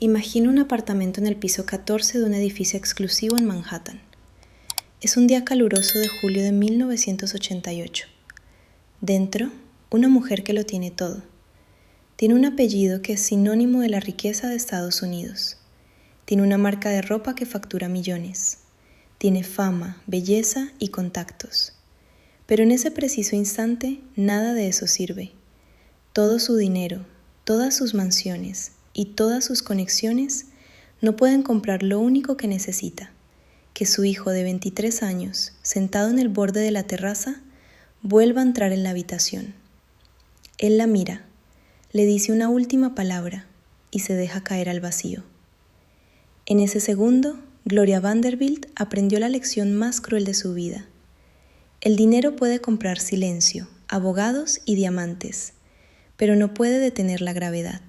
Imagina un apartamento en el piso 14 de un edificio exclusivo en Manhattan. Es un día caluroso de julio de 1988. Dentro, una mujer que lo tiene todo. Tiene un apellido que es sinónimo de la riqueza de Estados Unidos. Tiene una marca de ropa que factura millones. Tiene fama, belleza y contactos. Pero en ese preciso instante, nada de eso sirve. Todo su dinero, todas sus mansiones y todas sus conexiones no pueden comprar lo único que necesita, que su hijo de 23 años, sentado en el borde de la terraza, vuelva a entrar en la habitación. Él la mira, le dice una última palabra y se deja caer al vacío. En ese segundo, Gloria Vanderbilt aprendió la lección más cruel de su vida. El dinero puede comprar silencio, abogados y diamantes, pero no puede detener la gravedad.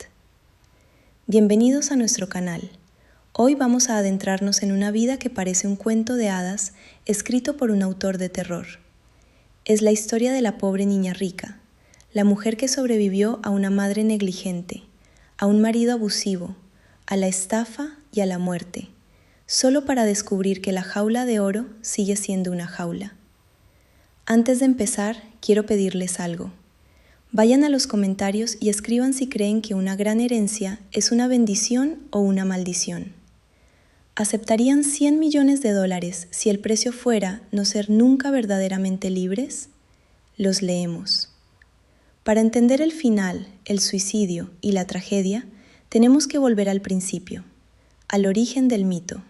Bienvenidos a nuestro canal. Hoy vamos a adentrarnos en una vida que parece un cuento de hadas escrito por un autor de terror. Es la historia de la pobre niña rica, la mujer que sobrevivió a una madre negligente, a un marido abusivo, a la estafa y a la muerte, solo para descubrir que la jaula de oro sigue siendo una jaula. Antes de empezar, quiero pedirles algo. Vayan a los comentarios y escriban si creen que una gran herencia es una bendición o una maldición. ¿Aceptarían $100 millones si el precio fuera no ser nunca verdaderamente libres? Los leemos. Para entender el final, el suicidio y la tragedia, tenemos que volver al principio, al origen del mito.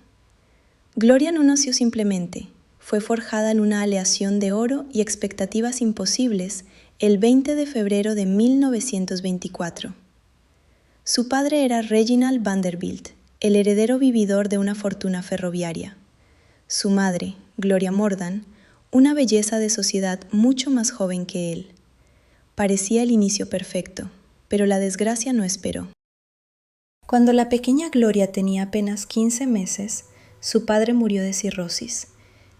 Gloria no nació simplemente, fue forjada en una aleación de oro y expectativas imposibles el 20 de febrero de 1924. Su padre era Reginald Vanderbilt, el heredero vividor de una fortuna ferroviaria. Su madre, Gloria Mordan, una belleza de sociedad mucho más joven que él. Parecía el inicio perfecto, pero la desgracia no esperó. Cuando la pequeña Gloria tenía apenas 15 meses, su padre murió de cirrosis,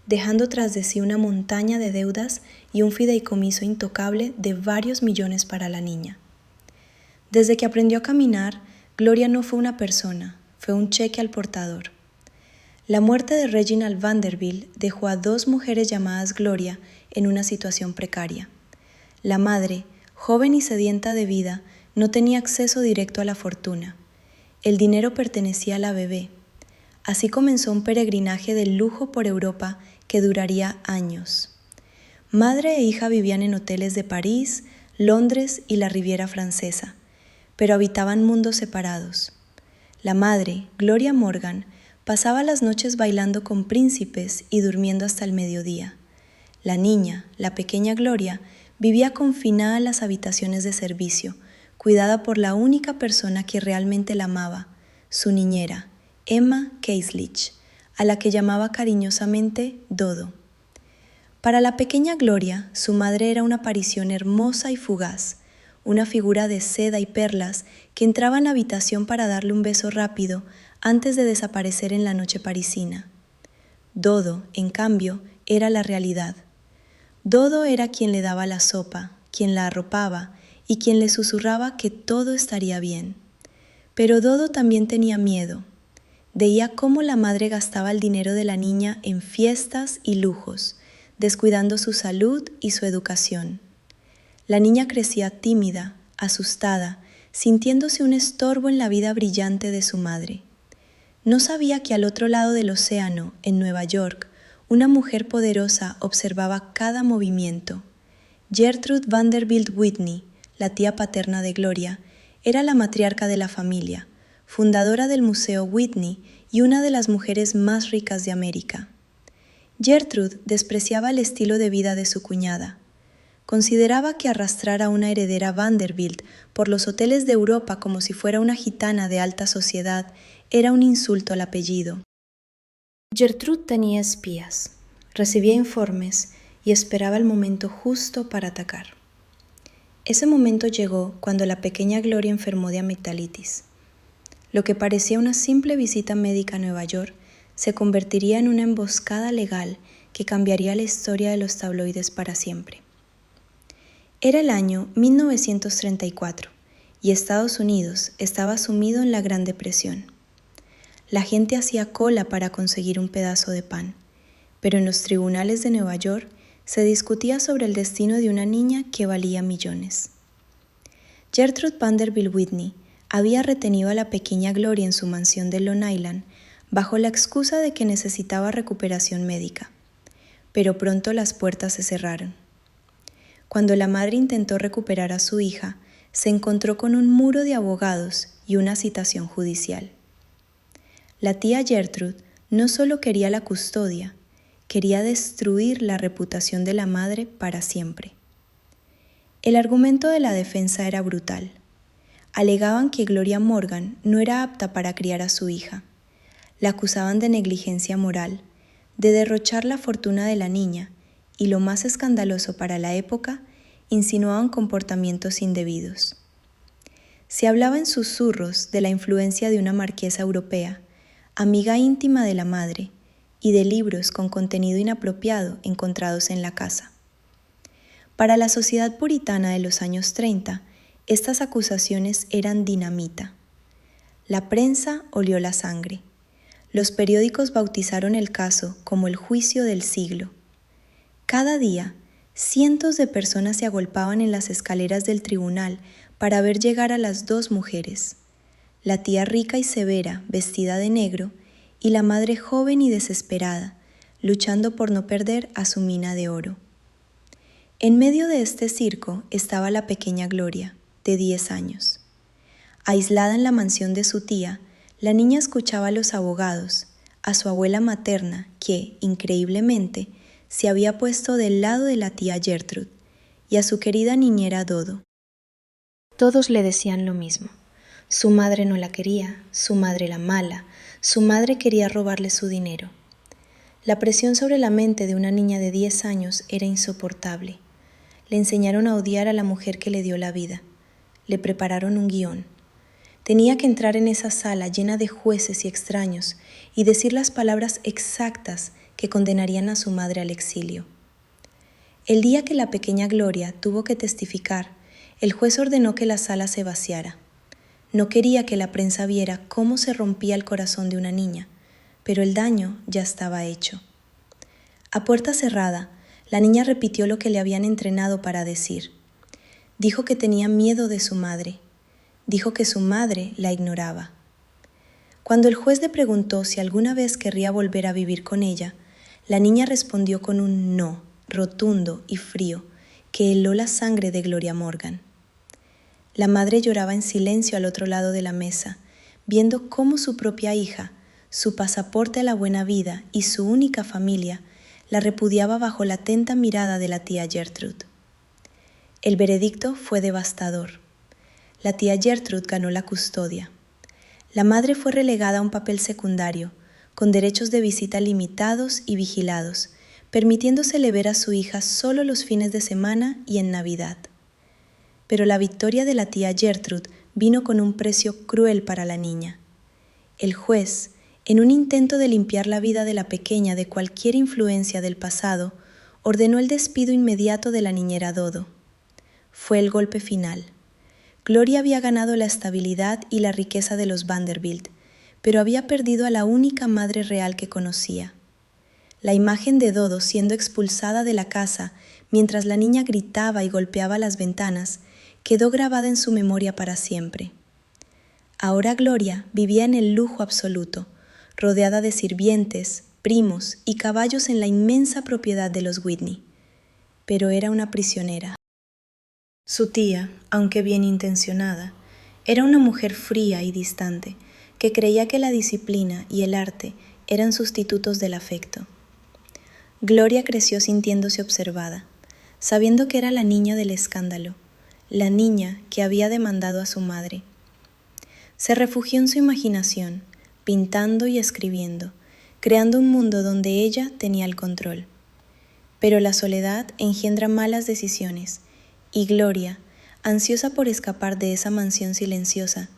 dejando tras de sí una montaña de deudas y un fideicomiso intocable de varios millones para la niña. Desde que aprendió a caminar, Gloria no fue una persona, fue un cheque al portador. La muerte de Reginald Vanderbilt dejó a 2 mujeres llamadas Gloria en una situación precaria. La madre, joven y sedienta de vida, no tenía acceso directo a la fortuna. El dinero pertenecía a la bebé. Así comenzó un peregrinaje de lujo por Europa que duraría años. Madre e hija vivían en hoteles de París, Londres y la Riviera Francesa, pero habitaban mundos separados. La madre, Gloria Morgan, pasaba las noches bailando con príncipes y durmiendo hasta el mediodía. La niña, la pequeña Gloria, vivía confinada en las habitaciones de servicio, cuidada por la única persona que realmente la amaba, su niñera, Emma Keislich, a la que llamaba cariñosamente Dodo. Para la pequeña Gloria, su madre era una aparición hermosa y fugaz, una figura de seda y perlas que entraba en la habitación para darle un beso rápido antes de desaparecer en la noche parisina. Dodo, en cambio, era la realidad. Dodo era quien le daba la sopa, quien la arropaba y quien le susurraba que todo estaría bien. Pero Dodo también tenía miedo. Veía cómo la madre gastaba el dinero de la niña en fiestas y lujos, descuidando su salud y su educación. La niña crecía tímida, asustada, sintiéndose un estorbo en la vida brillante de su madre. No sabía que al otro lado del océano, en Nueva York, una mujer poderosa observaba cada movimiento. Gertrude Vanderbilt Whitney, la tía paterna de Gloria, era la matriarca de la familia, fundadora del Museo Whitney y una de las mujeres más ricas de América. Gertrude despreciaba el estilo de vida de su cuñada. Consideraba que arrastrar a una heredera Vanderbilt por los hoteles de Europa como si fuera una gitana de alta sociedad era un insulto al apellido. Gertrude tenía espías, recibía informes y esperaba el momento justo para atacar. Ese momento llegó cuando la pequeña Gloria enfermó de amigdalitis. Lo que parecía una simple visita médica a Nueva York se convertiría en una emboscada legal que cambiaría la historia de los tabloides para siempre. Era el año 1934 y Estados Unidos estaba sumido en la Gran Depresión. La gente hacía cola para conseguir un pedazo de pan, pero en los tribunales de Nueva York se discutía sobre el destino de una niña que valía millones. Gertrude Vanderbilt Whitney había retenido a la pequeña Gloria en su mansión de Long Island bajo la excusa de que necesitaba recuperación médica, pero pronto las puertas se cerraron. Cuando la madre intentó recuperar a su hija, se encontró con un muro de abogados y una citación judicial. La tía Gertrude no solo quería la custodia, quería destruir la reputación de la madre para siempre. El argumento de la defensa era brutal. Alegaban que Gloria Morgan no era apta para criar a su hija. La acusaban de negligencia moral, de derrochar la fortuna de la niña y, lo más escandaloso para la época, insinuaban comportamientos indebidos. Se hablaba en susurros de la influencia de una marquesa europea, amiga íntima de la madre, y de libros con contenido inapropiado encontrados en la casa. Para la sociedad puritana de los años 30, estas acusaciones eran dinamita. La prensa olió la sangre. Los periódicos bautizaron el caso como el juicio del siglo. Cada día, cientos de personas se agolpaban en las escaleras del tribunal para ver llegar a las dos mujeres, la tía rica y severa, vestida de negro, y la madre joven y desesperada, luchando por no perder a su mina de oro. En medio de este circo estaba la pequeña Gloria, de 10 años. Aislada en la mansión de su tía, la niña escuchaba a los abogados, a su abuela materna que, increíblemente, se había puesto del lado de la tía Gertrude, y a su querida niñera Dodo. Todos le decían lo mismo. Su madre no la quería, su madre era mala, su madre quería robarle su dinero. La presión sobre la mente de una niña de 10 años era insoportable. Le enseñaron a odiar a la mujer que le dio la vida. Le prepararon un guión. Tenía que entrar en esa sala llena de jueces y extraños y decir las palabras exactas que condenarían a su madre al exilio. El día que la pequeña Gloria tuvo que testificar, el juez ordenó que la sala se vaciara. No quería que la prensa viera cómo se rompía el corazón de una niña, pero el daño ya estaba hecho. A puerta cerrada, la niña repitió lo que le habían entrenado para decir. Dijo que tenía miedo de su madre. Dijo que su madre la ignoraba. Cuando el juez le preguntó si alguna vez querría volver a vivir con ella, la niña respondió con un no, rotundo y frío, que heló la sangre de Gloria Morgan. La madre lloraba en silencio al otro lado de la mesa, viendo cómo su propia hija, su pasaporte a la buena vida y su única familia, la repudiaba bajo la atenta mirada de la tía Gertrude. El veredicto fue devastador. La tía Gertrude ganó la custodia. La madre fue relegada a un papel secundario, con derechos de visita limitados y vigilados, permitiéndosele ver a su hija solo los fines de semana y en Navidad. Pero la victoria de la tía Gertrude vino con un precio cruel para la niña. El juez, en un intento de limpiar la vida de la pequeña de cualquier influencia del pasado, ordenó el despido inmediato de la niñera Dodo. Fue el golpe final. Gloria había ganado la estabilidad y la riqueza de los Vanderbilt, pero había perdido a la única madre real que conocía. La imagen de Dodo siendo expulsada de la casa mientras la niña gritaba y golpeaba las ventanas quedó grabada en su memoria para siempre. Ahora Gloria vivía en el lujo absoluto, rodeada de sirvientes, primos y caballos en la inmensa propiedad de los Whitney, pero era una prisionera. Su tía, aunque bien intencionada, era una mujer fría y distante, que creía que la disciplina y el arte eran sustitutos del afecto. Gloria creció sintiéndose observada, sabiendo que era la niña del escándalo, la niña que había demandado a su madre. Se refugió en su imaginación, pintando y escribiendo, creando un mundo donde ella tenía el control. Pero la soledad engendra malas decisiones, y Gloria, ansiosa por escapar de esa mansión silenciosa,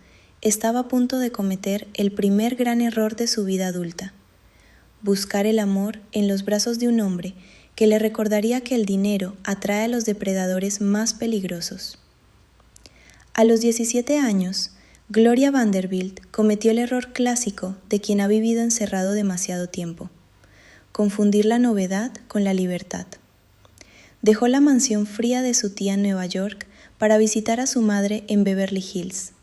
estaba a punto de cometer el primer gran error de su vida adulta: buscar el amor en los brazos de un hombre que le recordaría que el dinero atrae a los depredadores más peligrosos. A los 17 años, Gloria Vanderbilt cometió el error clásico de quien ha vivido encerrado demasiado tiempo: confundir la novedad con la libertad. Dejó la mansión fría de su tía en Nueva York para visitar a su madre en Beverly Hills.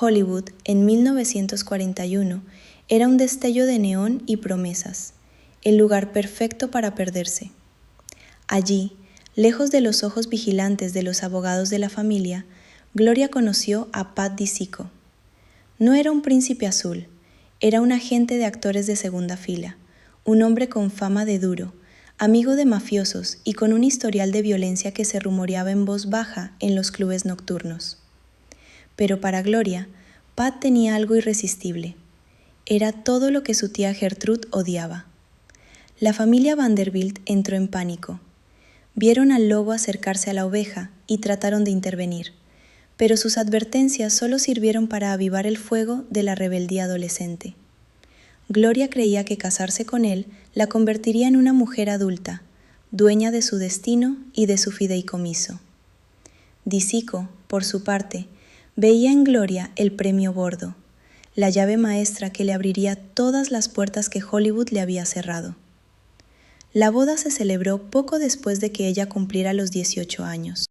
Hollywood, en 1941, era un destello de neón y promesas, el lugar perfecto para perderse. Allí, lejos de los ojos vigilantes de los abogados de la familia, Gloria conoció a Pat DiCicco. No era un príncipe azul, era un agente de actores de segunda fila, un hombre con fama de duro, amigo de mafiosos y con un historial de violencia que se rumoreaba en voz baja en los clubes nocturnos. Pero para Gloria, Pat tenía algo irresistible. Era todo lo que su tía Gertrude odiaba. La familia Vanderbilt entró en pánico. Vieron al lobo acercarse a la oveja y trataron de intervenir, pero sus advertencias solo sirvieron para avivar el fuego de la rebeldía adolescente. Gloria creía que casarse con él la convertiría en una mujer adulta, dueña de su destino y de su fideicomiso. DiCicco, por su parte, veía en Gloria el premio gordo, la llave maestra que le abriría todas las puertas que Hollywood le había cerrado. La boda se celebró poco después de que ella cumpliera los 18 años.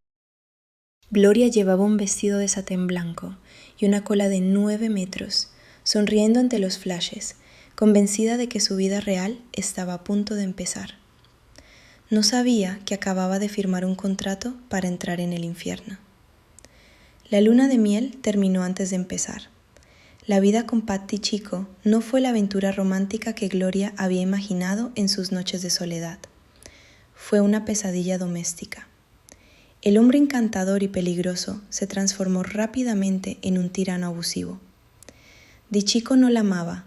Gloria llevaba un vestido de satén blanco y una cola de 9 metros, sonriendo ante los flashes, convencida de que su vida real estaba a punto de empezar. No sabía que acababa de firmar un contrato para entrar en el infierno. La luna de miel terminó antes de empezar. La vida con Pat DiCicco no fue la aventura romántica que Gloria había imaginado en sus noches de soledad. Fue una pesadilla doméstica. El hombre encantador y peligroso se transformó rápidamente en un tirano abusivo. DiCicco no la amaba,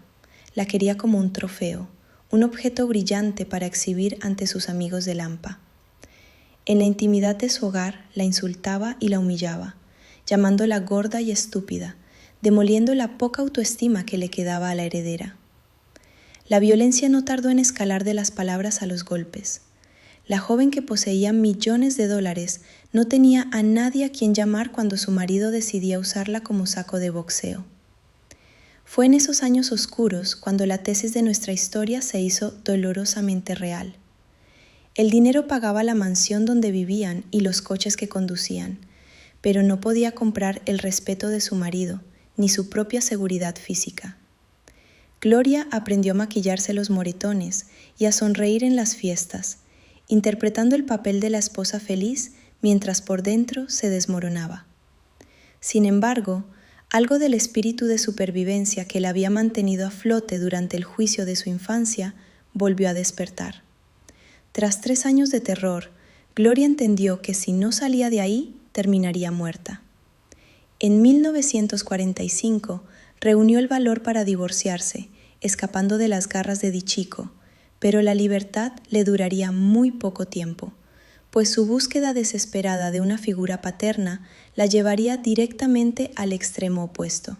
la quería como un trofeo, un objeto brillante para exhibir ante sus amigos de Lampa. En la intimidad de su hogar la insultaba y la humillaba, llamándola gorda y estúpida, demoliendo la poca autoestima que le quedaba a la heredera. La violencia no tardó en escalar de las palabras a los golpes. La joven que poseía millones de dólares no tenía a nadie a quien llamar cuando su marido decidía usarla como saco de boxeo. Fue en esos años oscuros cuando la tesis de nuestra historia se hizo dolorosamente real. El dinero pagaba la mansión donde vivían y los coches que conducían, pero no podía comprar el respeto de su marido ni su propia seguridad física. Gloria aprendió a maquillarse los moretones y a sonreír en las fiestas, interpretando el papel de la esposa feliz mientras por dentro se desmoronaba. Sin embargo, algo del espíritu de supervivencia que la había mantenido a flote durante el juicio de su infancia volvió a despertar. Tras 3 años de terror, Gloria entendió que si no salía de ahí, terminaría muerta. En 1945 reunió el valor para divorciarse, escapando de las garras de DiCicco, pero la libertad le duraría muy poco tiempo, pues su búsqueda desesperada de una figura paterna la llevaría directamente al extremo opuesto.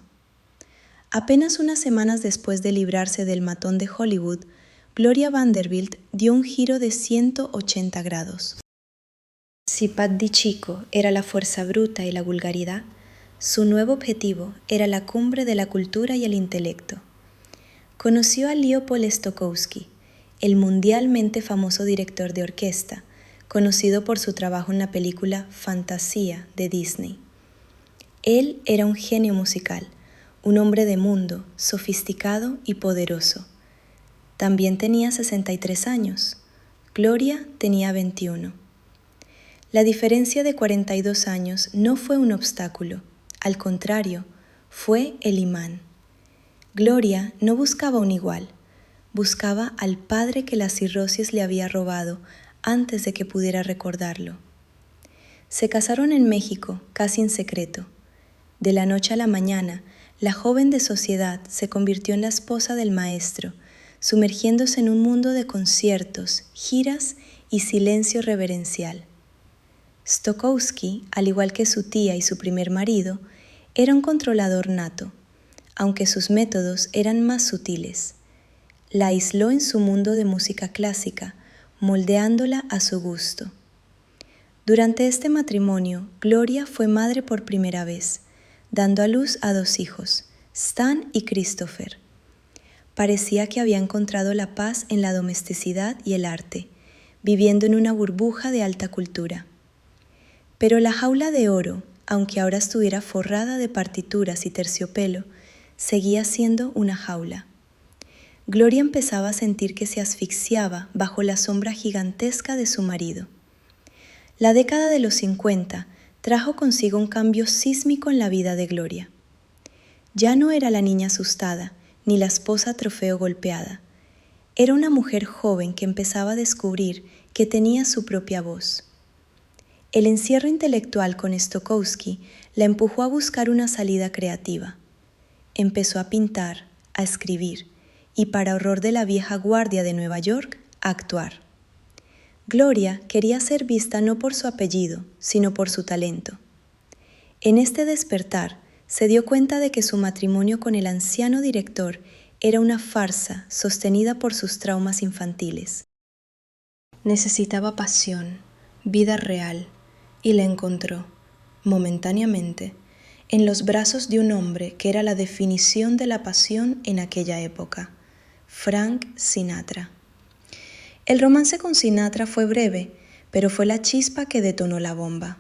Apenas unas semanas después de librarse del matón de Hollywood, Gloria Vanderbilt dio un giro de 180 grados. Si Pat DiCicco era la fuerza bruta y la vulgaridad, su nuevo objetivo era la cumbre de la cultura y el intelecto. Conoció a Leopold Stokowski, el mundialmente famoso director de orquesta, conocido por su trabajo en la película Fantasía de Disney. Él era un genio musical, un hombre de mundo, sofisticado y poderoso. También tenía 63 años. Gloria tenía 21. La diferencia de 42 años no fue un obstáculo. Al contrario, fue el imán. Gloria no buscaba un igual, buscaba al padre que la cirrosis le había robado antes de que pudiera recordarlo. Se casaron en México, casi en secreto. De la noche a la mañana, la joven de sociedad se convirtió en la esposa del maestro, sumergiéndose en un mundo de conciertos, giras y silencio reverencial. Stokowski, al igual que su tía y su primer marido, era un controlador nato, aunque sus métodos eran más sutiles. La aisló en su mundo de música clásica, moldeándola a su gusto. Durante este matrimonio, Gloria fue madre por primera vez, dando a luz a 2 hijos, Stan y Christopher. Parecía que había encontrado la paz en la domesticidad y el arte, viviendo en una burbuja de alta cultura. Pero la jaula de oro, aunque ahora estuviera forrada de partituras y terciopelo, seguía siendo una jaula. Gloria empezaba a sentir que se asfixiaba bajo la sombra gigantesca de su marido. La década de los 50 trajo consigo un cambio sísmico en la vida de Gloria. Ya no era la niña asustada, ni la esposa trofeo golpeada. Era una mujer joven que empezaba a descubrir que tenía su propia voz. El encierro intelectual con Stokowski la empujó a buscar una salida creativa. Empezó a pintar, a escribir y, para horror de la vieja guardia de Nueva York, a actuar. Gloria quería ser vista no por su apellido, sino por su talento. En este despertar, se dio cuenta de que su matrimonio con el anciano director era una farsa sostenida por sus traumas infantiles. Necesitaba pasión, vida real, y la encontró, momentáneamente, en los brazos de un hombre que era la definición de la pasión en aquella época, Frank Sinatra. El romance con Sinatra fue breve, pero fue la chispa que detonó la bomba.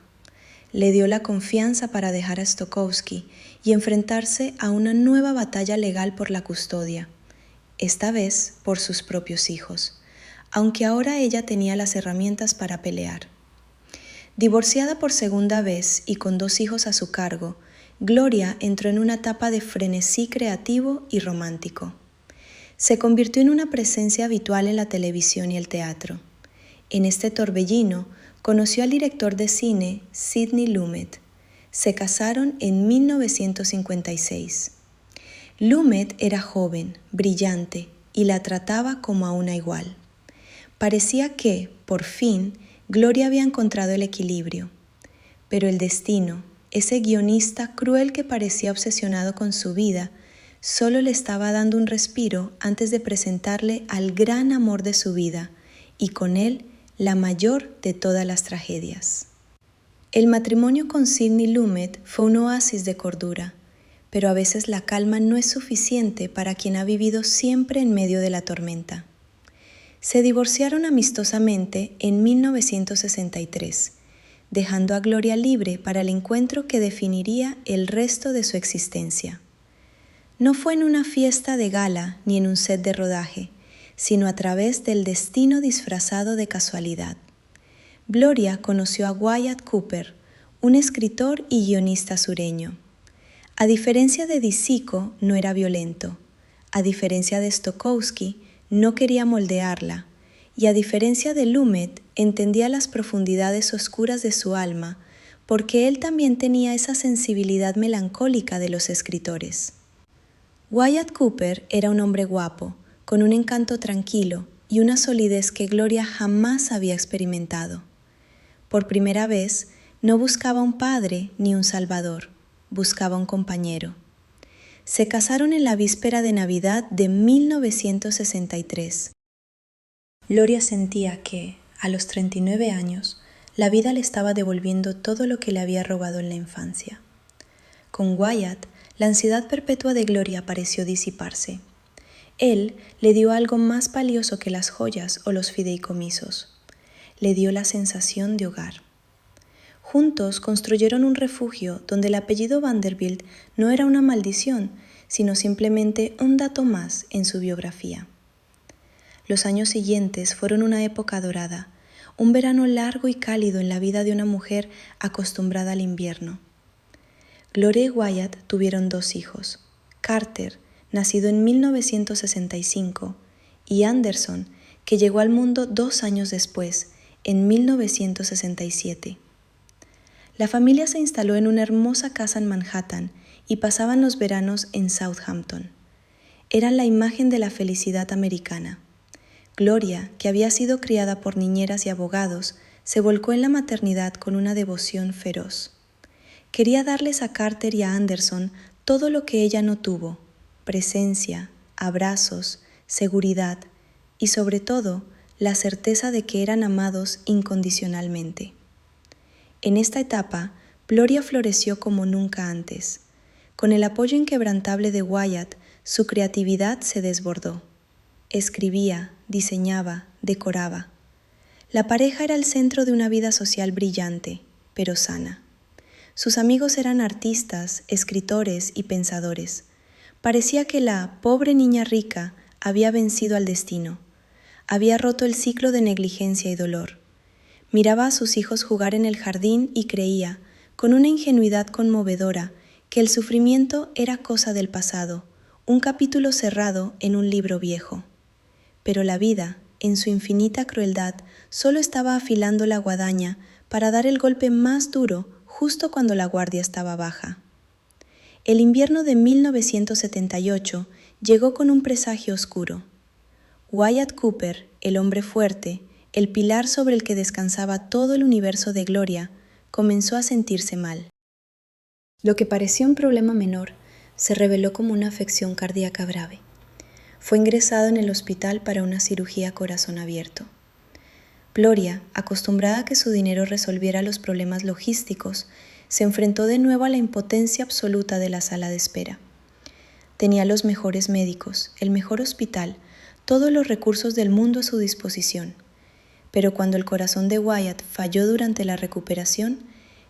Le dio la confianza para dejar a Stokowski y enfrentarse a una nueva batalla legal por la custodia, esta vez por sus propios hijos, aunque ahora ella tenía las herramientas para pelear. Divorciada por segunda vez y con 2 hijos a su cargo, Gloria entró en una etapa de frenesí creativo y romántico. Se convirtió en una presencia habitual en la televisión y el teatro. En este torbellino, conoció al director de cine Sidney Lumet. Se casaron en 1956. Lumet era joven, brillante y la trataba como a una igual. Parecía que, por fin, Gloria había encontrado el equilibrio. Pero el destino, ese guionista cruel que parecía obsesionado con su vida, solo le estaba dando un respiro antes de presentarle al gran amor de su vida y con él la mayor de todas las tragedias. El matrimonio con Sidney Lumet fue un oasis de cordura, pero a veces la calma no es suficiente para quien ha vivido siempre en medio de la tormenta. Se divorciaron amistosamente en 1963, dejando a Gloria libre para el encuentro que definiría el resto de su existencia. No fue en una fiesta de gala ni en un set de rodaje, sino a través del destino disfrazado de casualidad. Gloria conoció a Wyatt Cooper, un escritor y guionista sureño. A diferencia de DeSico, no era violento. A diferencia de Stokowski, no quería moldearla. Y a diferencia de Lumet, entendía las profundidades oscuras de su alma, porque él también tenía esa sensibilidad melancólica de los escritores. Wyatt Cooper era un hombre guapo, con un encanto tranquilo y una solidez que Gloria jamás había experimentado. Por primera vez, no buscaba un padre ni un salvador, buscaba un compañero. Se casaron en la víspera de Navidad de 1963. Gloria sentía que, a los 39 años, la vida le estaba devolviendo todo lo que le había robado en la infancia. Con Wyatt, la ansiedad perpetua de Gloria pareció disiparse. Él le dio algo más valioso que las joyas o los fideicomisos. Le dio la sensación de hogar. Juntos construyeron un refugio donde el apellido Vanderbilt no era una maldición, sino simplemente un dato más en su biografía. Los años siguientes fueron una época dorada, un verano largo y cálido en la vida de una mujer acostumbrada al invierno. Gloria y Wyatt tuvieron 2 hijos, Carter, nacido en 1965, y Anderson, que llegó al mundo 2 años después, en 1967. La familia se instaló en una hermosa casa en Manhattan y pasaban los veranos en Southampton. Eran la imagen de la felicidad americana. Gloria, que había sido criada por niñeras y abogados, se volcó en la maternidad con una devoción feroz. Quería darles a Carter y a Anderson todo lo que ella no tuvo: presencia, abrazos, seguridad y, sobre todo, la certeza de que eran amados incondicionalmente. En esta etapa, Gloria floreció como nunca antes. Con el apoyo inquebrantable de Wyatt, su creatividad se desbordó. Escribía, diseñaba, decoraba. La pareja era el centro de una vida social brillante, pero sana. Sus amigos eran artistas, escritores y pensadores. Parecía que la pobre niña rica había vencido al destino. Había roto el ciclo de negligencia y dolor. Miraba a sus hijos jugar en el jardín y creía, con una ingenuidad conmovedora, que el sufrimiento era cosa del pasado, un capítulo cerrado en un libro viejo. Pero la vida, en su infinita crueldad, solo estaba afilando la guadaña para dar el golpe más duro justo cuando la guardia estaba baja. El invierno de 1978 llegó con un presagio oscuro. Wyatt Cooper, el hombre fuerte, el pilar sobre el que descansaba todo el universo de Gloria, comenzó a sentirse mal. Lo que parecía un problema menor se reveló como una afección cardíaca grave. Fue ingresado en el hospital para una cirugía a corazón abierto. Gloria, acostumbrada a que su dinero resolviera los problemas logísticos, se enfrentó de nuevo a la impotencia absoluta de la sala de espera. Tenía los mejores médicos, el mejor hospital, todos los recursos del mundo a su disposición. Pero cuando el corazón de Wyatt falló durante la recuperación,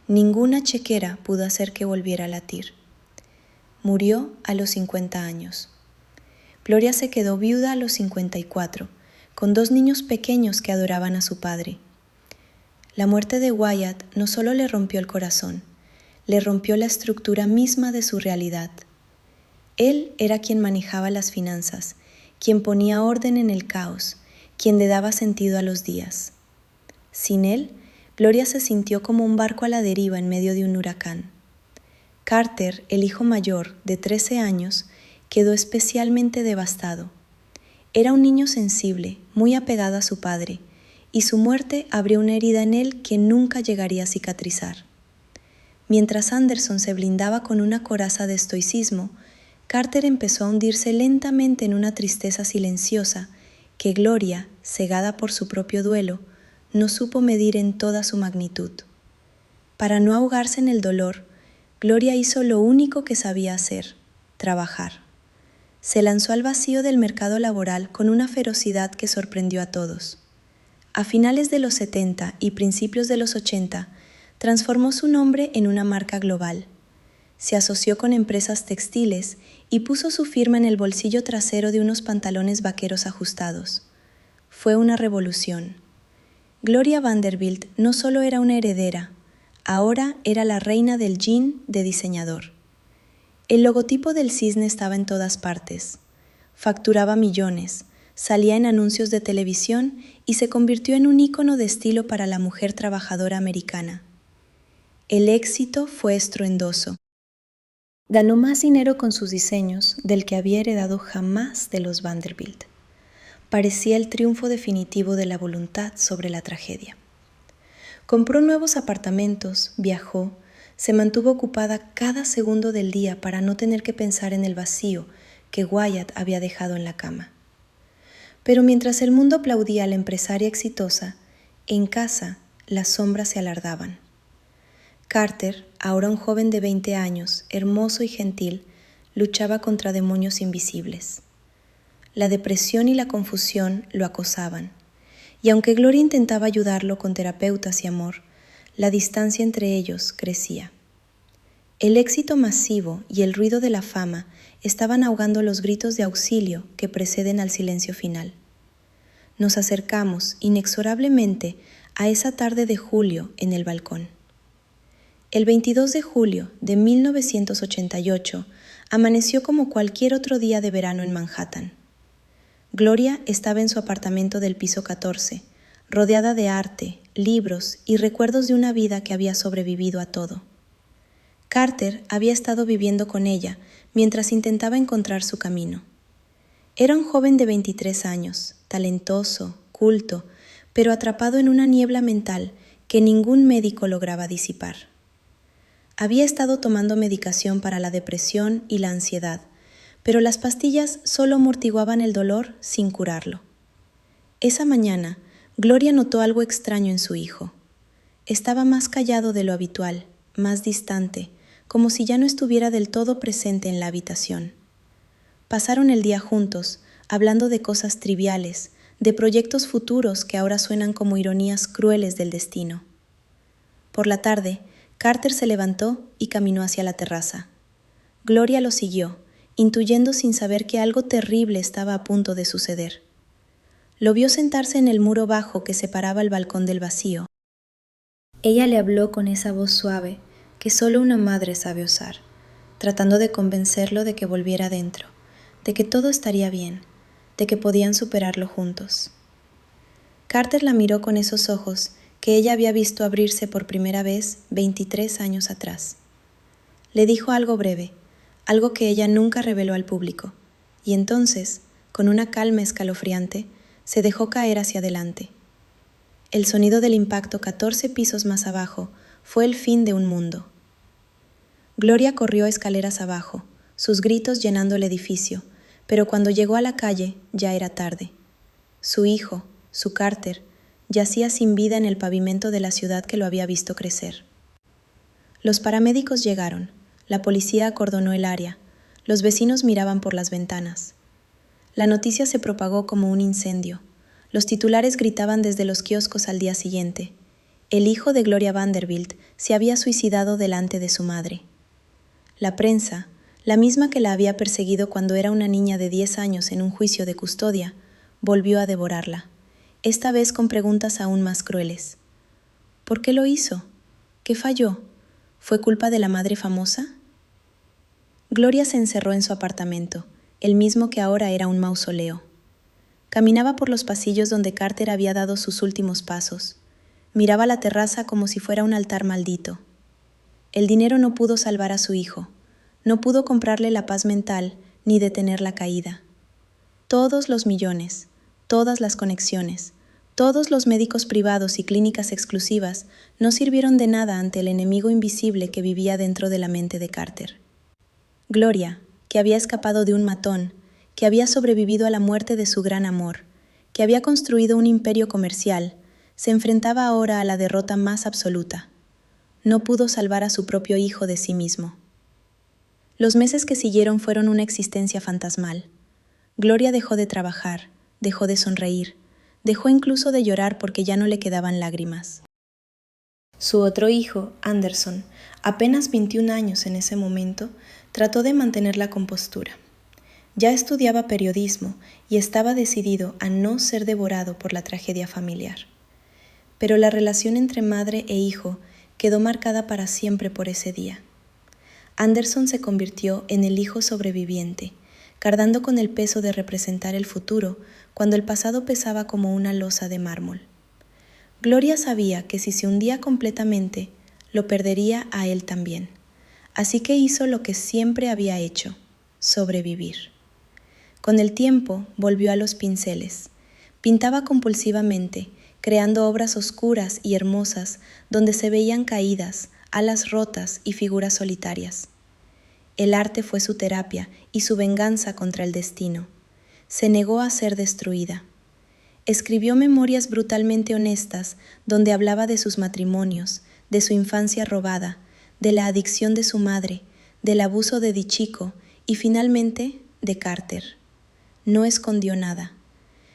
ninguna chequera pudo hacer que volviera a latir. Murió a los 50 años. Gloria se quedó viuda a los 54, con 2 niños pequeños que adoraban a su padre. La muerte de Wyatt no solo le rompió el corazón, le rompió la estructura misma de su realidad. Él era quien manejaba las finanzas, quien ponía orden en el caos, quien le daba sentido a los días. Sin él, Gloria se sintió como un barco a la deriva en medio de un huracán. Carter, el hijo mayor, de 13 años, quedó especialmente devastado. Era un niño sensible, muy apegado a su padre, y su muerte abrió una herida en él que nunca llegaría a cicatrizar. Mientras Anderson se blindaba con una coraza de estoicismo, Carter empezó a hundirse lentamente en una tristeza silenciosa que Gloria, cegada por su propio duelo, no supo medir en toda su magnitud. Para no ahogarse en el dolor, Gloria hizo lo único que sabía hacer: trabajar. Se lanzó al vacío del mercado laboral con una ferocidad que sorprendió a todos. A finales de los 70 y principios de los 80, transformó su nombre en una marca global. Se asoció con empresas textiles y puso su firma en el bolsillo trasero de unos pantalones vaqueros ajustados. Fue una revolución. Gloria Vanderbilt no solo era una heredera, ahora era la reina del jean de diseñador. El logotipo del cisne estaba en todas partes. Facturaba millones, salía en anuncios de televisión y se convirtió en un ícono de estilo para la mujer trabajadora americana. El éxito fue estruendoso. Ganó más dinero con sus diseños del que había heredado jamás de los Vanderbilt. Parecía el triunfo definitivo de la voluntad sobre la tragedia. Compró nuevos apartamentos, viajó, se mantuvo ocupada cada segundo del día para no tener que pensar en el vacío que Wyatt había dejado en la cama. Pero mientras el mundo aplaudía a la empresaria exitosa, en casa las sombras se alargaban. Carter, ahora un joven de 20 años, hermoso y gentil, luchaba contra demonios invisibles. La depresión y la confusión lo acosaban, y aunque Gloria intentaba ayudarlo con terapeutas y amor, la distancia entre ellos crecía. El éxito masivo y el ruido de la fama estaban ahogando los gritos de auxilio que preceden al silencio final. Nos acercamos inexorablemente a esa tarde de julio en el balcón. El 22 de julio de 1988 amaneció como cualquier otro día de verano en Manhattan. Gloria estaba en su apartamento del piso 14, rodeada de arte, libros y recuerdos de una vida que había sobrevivido a todo. Carter había estado viviendo con ella mientras intentaba encontrar su camino. Era un joven de 23 años, talentoso, culto, pero atrapado en una niebla mental que ningún médico lograba disipar. Había estado tomando medicación para la depresión y la ansiedad, pero las pastillas solo amortiguaban el dolor sin curarlo. Esa mañana, Gloria notó algo extraño en su hijo. Estaba más callado de lo habitual, más distante, como si ya no estuviera del todo presente en la habitación. Pasaron el día juntos, hablando de cosas triviales, de proyectos futuros que ahora suenan como ironías crueles del destino. Por la tarde, Carter se levantó y caminó hacia la terraza. Gloria lo siguió, intuyendo sin saber que algo terrible estaba a punto de suceder. Lo vio sentarse en el muro bajo que separaba el balcón del vacío. Ella le habló con esa voz suave que solo una madre sabe usar, tratando de convencerlo de que volviera dentro, de que todo estaría bien, de que podían superarlo juntos. Carter la miró con esos ojos que ella había visto abrirse por primera vez 23 años atrás. Le dijo algo breve, algo que ella nunca reveló al público, y entonces, con una calma escalofriante, se dejó caer hacia adelante. El sonido del impacto 14 pisos más abajo fue el fin de un mundo. Gloria corrió escaleras abajo, sus gritos llenando el edificio, pero cuando llegó a la calle ya era tarde. Su hijo, su Carter, yacía sin vida en el pavimento de la ciudad que lo había visto crecer. Los paramédicos llegaron, la policía acordonó el área, los vecinos miraban por las ventanas. La noticia se propagó como un incendio. Los titulares gritaban desde los kioscos al día siguiente. El hijo de Gloria Vanderbilt se había suicidado delante de su madre. La prensa, la misma que la había perseguido cuando era una niña de 10 años en un juicio de custodia, volvió a devorarla, esta vez con preguntas aún más crueles. ¿Por qué lo hizo? ¿Qué falló? ¿Fue culpa de la madre famosa? Gloria se encerró en su apartamento, el mismo que ahora era un mausoleo. Caminaba por los pasillos donde Carter había dado sus últimos pasos. Miraba la terraza como si fuera un altar maldito. El dinero no pudo salvar a su hijo, no pudo comprarle la paz mental ni detener la caída. Todos los millones, todas las conexiones, todos los médicos privados y clínicas exclusivas no sirvieron de nada ante el enemigo invisible que vivía dentro de la mente de Carter. Gloria, que había escapado de un matón, que había sobrevivido a la muerte de su gran amor, que había construido un imperio comercial, se enfrentaba ahora a la derrota más absoluta. No pudo salvar a su propio hijo de sí mismo. Los meses que siguieron fueron una existencia fantasmal. Gloria dejó de trabajar, dejó de sonreír, dejó incluso de llorar porque ya no le quedaban lágrimas. Su otro hijo, Anderson, apenas 21 años en ese momento, trató de mantener la compostura. Ya estudiaba periodismo y estaba decidido a no ser devorado por la tragedia familiar. Pero la relación entre madre e hijo quedó marcada para siempre por ese día. Anderson se convirtió en el hijo sobreviviente, cargando con el peso de representar el futuro cuando el pasado pesaba como una losa de mármol. Gloria sabía que si se hundía completamente, lo perdería a él también. Así que hizo lo que siempre había hecho, sobrevivir. Con el tiempo volvió a los pinceles. Pintaba compulsivamente, creando obras oscuras y hermosas donde se veían caídas, alas rotas y figuras solitarias. El arte fue su terapia y su venganza contra el destino. Se negó a ser destruida. Escribió memorias brutalmente honestas donde hablaba de sus matrimonios, de su infancia robada, de la adicción de su madre, del abuso de Dichico y finalmente de Carter. No escondió nada.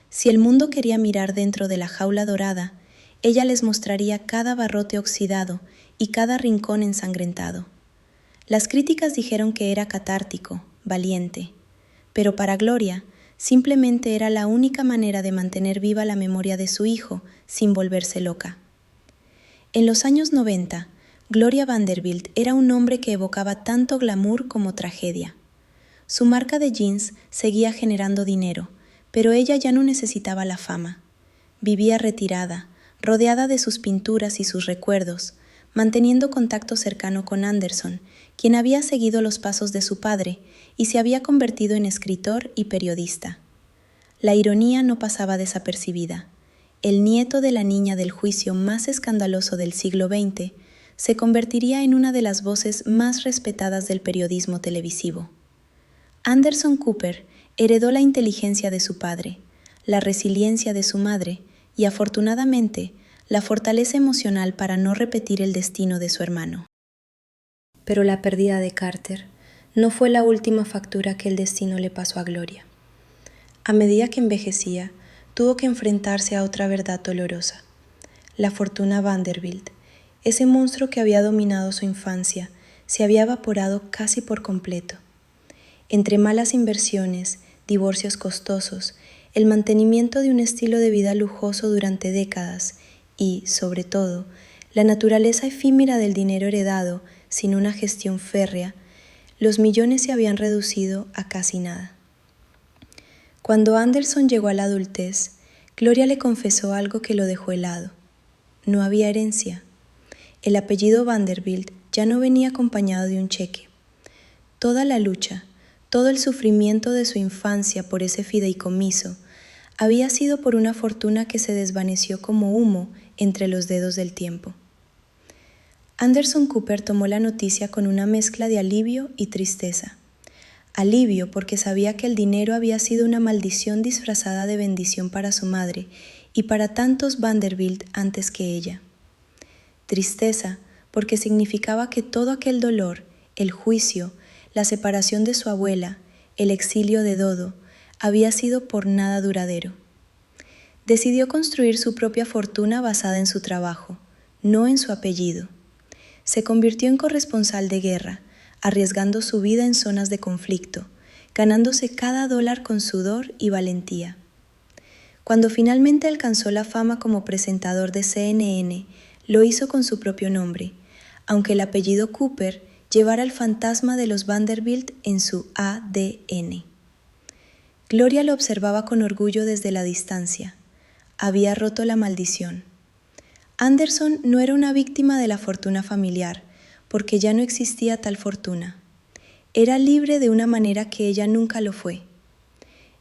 Si el mundo quería mirar dentro de la jaula dorada, ella les mostraría cada barrote oxidado y cada rincón ensangrentado. Las críticas dijeron que era catártico, valiente, pero para Gloria, simplemente era la única manera de mantener viva la memoria de su hijo sin volverse loca. En los años 90, Gloria Vanderbilt era un hombre que evocaba tanto glamour como tragedia. Su marca de jeans seguía generando dinero, pero ella ya no necesitaba la fama. Vivía retirada, rodeada de sus pinturas y sus recuerdos, manteniendo contacto cercano con Anderson, quien había seguido los pasos de su padre y se había convertido en escritor y periodista. La ironía no pasaba desapercibida. El nieto de la niña del juicio más escandaloso del siglo XX se convertiría en una de las voces más respetadas del periodismo televisivo. Anderson Cooper heredó la inteligencia de su padre, la resiliencia de su madre y, afortunadamente, la fortaleza emocional para no repetir el destino de su hermano. Pero la pérdida de Carter no fue la última factura que el destino le pasó a Gloria. A medida que envejecía, tuvo que enfrentarse a otra verdad dolorosa. La fortuna Vanderbilt, ese monstruo que había dominado su infancia, se había evaporado casi por completo. Entre malas inversiones, divorcios costosos, el mantenimiento de un estilo de vida lujoso durante décadas y, sobre todo, la naturaleza efímera del dinero heredado sin una gestión férrea, los millones se habían reducido a casi nada. Cuando Anderson llegó a la adultez, Gloria le confesó algo que lo dejó helado. No había herencia. El apellido Vanderbilt ya no venía acompañado de un cheque. Toda la lucha, todo el sufrimiento de su infancia por ese fideicomiso, había sido por una fortuna que se desvaneció como humo entre los dedos del tiempo. Anderson Cooper tomó la noticia con una mezcla de alivio y tristeza. Alivio porque sabía que el dinero había sido una maldición disfrazada de bendición para su madre y para tantos Vanderbilt antes que ella. Tristeza porque significaba que todo aquel dolor, el juicio, la separación de su abuela, el exilio de Dodo, había sido por nada duradero. Decidió construir su propia fortuna basada en su trabajo, no en su apellido. Se convirtió en corresponsal de guerra, arriesgando su vida en zonas de conflicto, ganándose cada dólar con sudor y valentía. Cuando finalmente alcanzó la fama como presentador de CNN, lo hizo con su propio nombre, aunque el apellido Cooper llevara el fantasma de los Vanderbilt en su ADN. Gloria lo observaba con orgullo desde la distancia. Había roto la maldición. Anderson no era una víctima de la fortuna familiar, porque ya no existía tal fortuna. Era libre de una manera que ella nunca lo fue.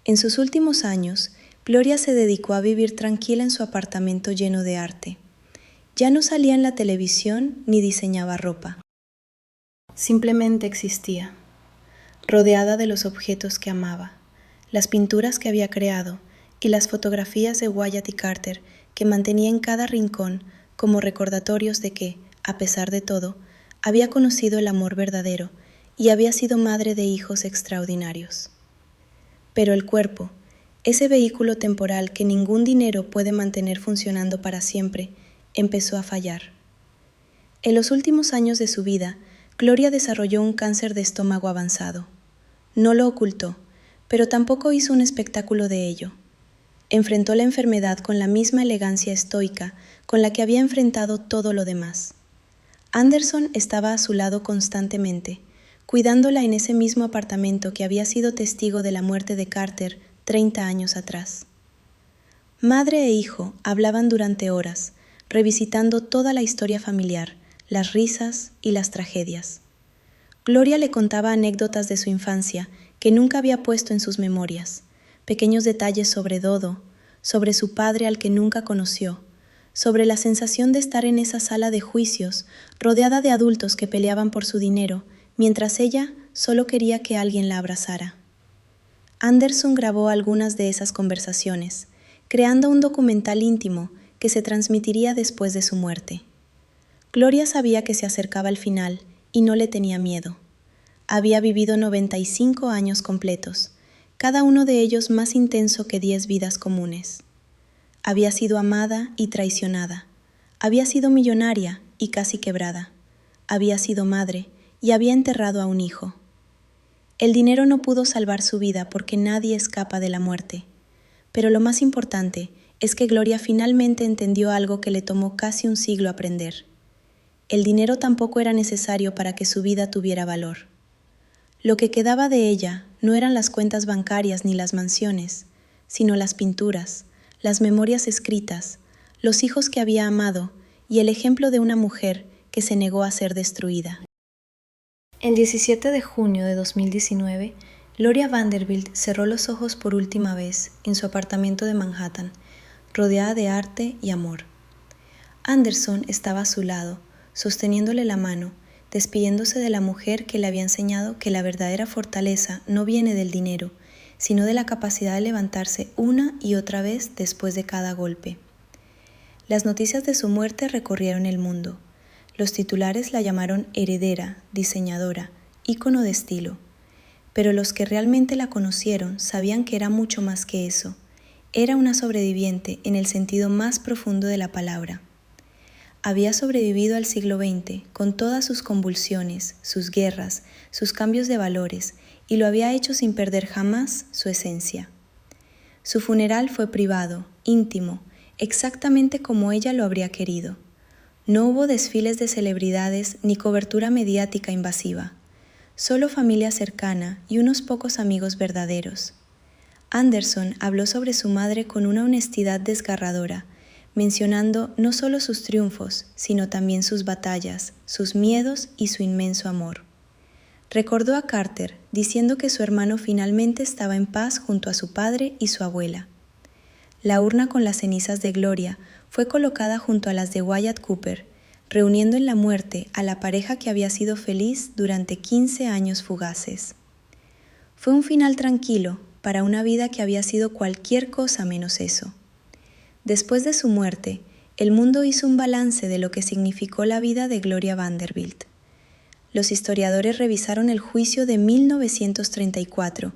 En sus últimos años, Gloria se dedicó a vivir tranquila en su apartamento lleno de arte. Ya no salía en la televisión ni diseñaba ropa. Simplemente existía, rodeada de los objetos que amaba, las pinturas que había creado y las fotografías de Wyatt y Carter que mantenía en cada rincón como recordatorios de que, a pesar de todo, había conocido el amor verdadero y había sido madre de hijos extraordinarios. Pero el cuerpo, ese vehículo temporal que ningún dinero puede mantener funcionando para siempre, empezó a fallar. En los últimos años de su vida, Gloria desarrolló un cáncer de estómago avanzado. No lo ocultó, pero tampoco hizo un espectáculo de ello. Enfrentó la enfermedad con la misma elegancia estoica con la que había enfrentado todo lo demás. Anderson estaba a su lado constantemente, cuidándola en ese mismo apartamento que había sido testigo de la muerte de Carter 30 años atrás. Madre e hijo hablaban durante horas, revisitando toda la historia familiar, las risas y las tragedias. Gloria le contaba anécdotas de su infancia que nunca había puesto en sus memorias, pequeños detalles sobre Dodo, sobre su padre al que nunca conoció, sobre la sensación de estar en esa sala de juicios rodeada de adultos que peleaban por su dinero, mientras ella solo quería que alguien la abrazara. Anderson grabó algunas de esas conversaciones, creando un documental íntimo que se transmitiría después de su muerte. Gloria sabía que se acercaba el final y no le tenía miedo. Había vivido 95 años completos, cada uno de ellos más intenso que 10 vidas comunes. Había sido amada y traicionada, había sido millonaria y casi quebrada, había sido madre y había enterrado a un hijo. El dinero no pudo salvar su vida porque nadie escapa de la muerte, pero lo más importante es que Gloria finalmente entendió algo que le tomó casi un siglo aprender. El dinero tampoco era necesario para que su vida tuviera valor. Lo que quedaba de ella no eran las cuentas bancarias ni las mansiones, sino las pinturas, las memorias escritas, los hijos que había amado y el ejemplo de una mujer que se negó a ser destruida. El 17 de junio de 2019, Gloria Vanderbilt cerró los ojos por última vez en su apartamento de Manhattan, rodeada de arte y amor. Anderson estaba a su lado, sosteniéndole la mano, despidiéndose de la mujer que le había enseñado que la verdadera fortaleza no viene del dinero, sino de la capacidad de levantarse una y otra vez después de cada golpe. Las noticias de su muerte recorrieron el mundo. Los titulares la llamaron heredera, diseñadora, ícono de estilo. Pero los que realmente la conocieron sabían que era mucho más que eso. Era una sobreviviente en el sentido más profundo de la palabra. Había sobrevivido al siglo XX con todas sus convulsiones, sus guerras, sus cambios de valores, y lo había hecho sin perder jamás su esencia. Su funeral fue privado, íntimo, exactamente como ella lo habría querido. No hubo desfiles de celebridades ni cobertura mediática invasiva, solo familia cercana y unos pocos amigos verdaderos. Anderson habló sobre su madre con una honestidad desgarradora, mencionando no solo sus triunfos, sino también sus batallas, sus miedos y su inmenso amor. Recordó a Carter diciendo que su hermano finalmente estaba en paz junto a su padre y su abuela. La urna con las cenizas de Gloria fue colocada junto a las de Wyatt Cooper, reuniendo en la muerte a la pareja que había sido feliz durante 15 años fugaces. Fue un final tranquilo para una vida que había sido cualquier cosa menos eso. Después de su muerte, el mundo hizo un balance de lo que significó la vida de Gloria Vanderbilt. Los historiadores revisaron el juicio de 1934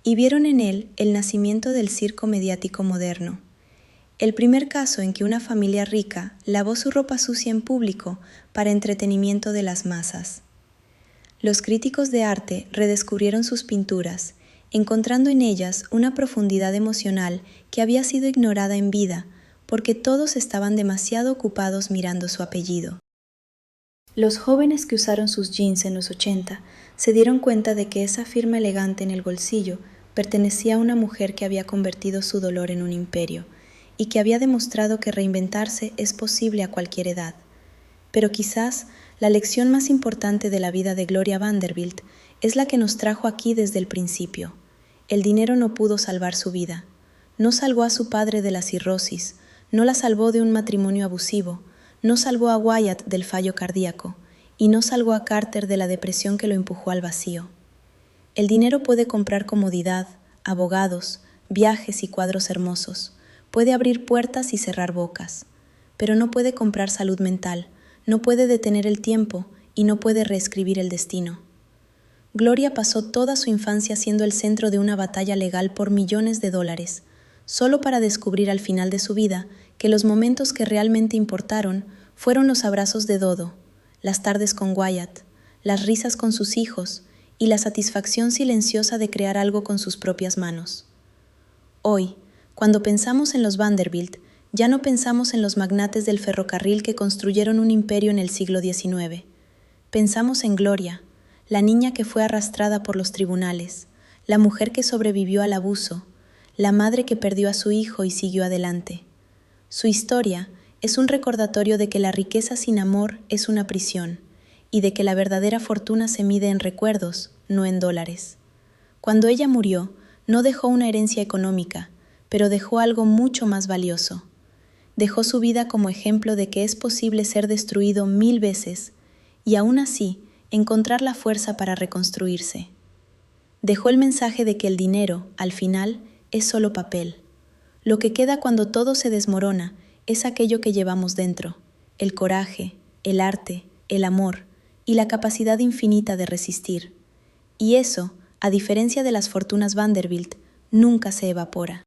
y vieron en él el nacimiento del circo mediático moderno. El primer caso en que una familia rica lavó su ropa sucia en público para entretenimiento de las masas. Los críticos de arte redescubrieron sus pinturas, encontrando en ellas una profundidad emocional que había sido ignorada en vida, porque todos estaban demasiado ocupados mirando su apellido. Los jóvenes que usaron sus jeans en los 80 se dieron cuenta de que esa firma elegante en el bolsillo pertenecía a una mujer que había convertido su dolor en un imperio y que había demostrado que reinventarse es posible a cualquier edad. Pero quizás la lección más importante de la vida de Gloria Vanderbilt es la que nos trajo aquí desde el principio. El dinero no pudo salvar su vida. No salvó a su padre de la cirrosis, no la salvó de un matrimonio abusivo, no salvó a Wyatt del fallo cardíaco y no salvó a Carter de la depresión que lo empujó al vacío. El dinero puede comprar comodidad, abogados, viajes y cuadros hermosos, puede abrir puertas y cerrar bocas, pero no puede comprar salud mental, no puede detener el tiempo y no puede reescribir el destino. Gloria pasó toda su infancia siendo el centro de una batalla legal por millones de dólares, solo para descubrir al final de su vida que los momentos que realmente importaron fueron los abrazos de Dodo, las tardes con Wyatt, las risas con sus hijos y la satisfacción silenciosa de crear algo con sus propias manos. Hoy, cuando pensamos en los Vanderbilt, ya no pensamos en los magnates del ferrocarril que construyeron un imperio en el siglo XIX. Pensamos en Gloria, la niña que fue arrastrada por los tribunales, la mujer que sobrevivió al abuso, la madre que perdió a su hijo y siguió adelante. Su historia es un recordatorio de que la riqueza sin amor es una prisión y de que la verdadera fortuna se mide en recuerdos, no en dólares. Cuando ella murió, no dejó una herencia económica, pero dejó algo mucho más valioso. Dejó su vida como ejemplo de que es posible ser destruido 1000 veces y aún así encontrar la fuerza para reconstruirse. Dejó el mensaje de que el dinero, al final, es solo papel. Lo que queda cuando todo se desmorona es aquello que llevamos dentro, el coraje, el arte, el amor y la capacidad infinita de resistir. Y eso, a diferencia de las fortunas Vanderbilt, nunca se evapora.